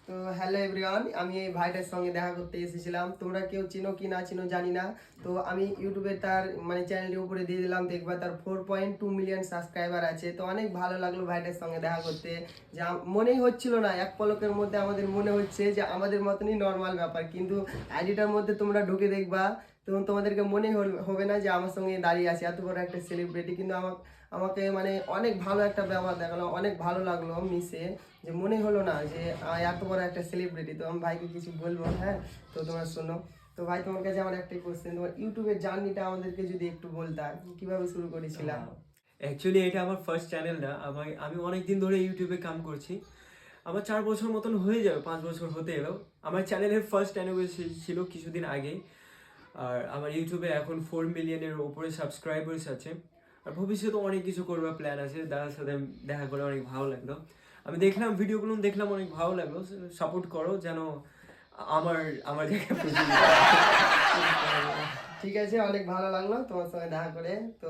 তো hello everyone, আমি এই ভাইটার সঙ্গে দেখা করতে এসেছিলাম। তোমরা কেউ চিনো কি না চিনো জানি না। তো আমি ইউটিউবে তার চ্যানেলের উপরে দিয়ে দিলাম, দেখবা তার 4.2 মিলিয়ন সাবস্ক্রাইবার আছে। তো অনেক ভালো লাগলো ভাইটার সঙ্গে দেখা করতে। যা মনেই হচ্ছিল না, এক পলকের মধ্যে আমাদের মনে হচ্ছে যে আমাদের মতনই নর্মাল ব্যাপার, কিন্তু আইডিটার মধ্যে তোমরা ঢুকে দেখবা তখন তোমাদেরকে মনেই হবে না যে আমার সঙ্গে দাঁড়িয়ে আছে এত বড় একটা সেলিব্রিটি। কিন্তু আমাকে অনেক ভালো একটা ব্যবহার দেখালো, অনেক ভালো লাগলো মিশে, যে মনে হলো না যে এত বড় একটা সেলিব্রিটি। তো আমি ভাইকে কিছু বলবো, হ্যাঁ? তো তোমরা শোনো। তো ভাই, তোমার কাছে আমার একটাই কোশ্চেন, তোমার ইউটিউবের জার্নিটা আমাদেরকে যদি একটু বলতা, কিভাবে শুরু করেছিলাম? অ্যাকচুয়ালি এটা আমার ফার্স্ট চ্যানেল না। আমি অনেক দিন ধরে ইউটিউবে কাম করছি। আমার 4 বছর মতন হয়ে যাবে, 5 বছর হতে এলো। আমার চ্যানেলের ফার্স্ট অ্যানিভার্সারি ছিল কিছুদিন আগে। আর আমার ইউটিউবে এখন 4 মিলিয়নের ওপরে সাবস্ক্রাইবার্স আছে। আর ভবিষ্যতে অনেক কিছু করবার প্ল্যান আছে। তার সাথে দেখা করে অনেক ভালো লাগলো। আমি দেখলাম ভিডিওগুলো, দেখলাম অনেক ভালো লাগলো। সাপোর্ট করো যেন আমার আমার জায়গায় প্রচুর। ঠিক আছে, অনেক ভালো লাগলো তোমার সঙ্গে দেখা করে। তো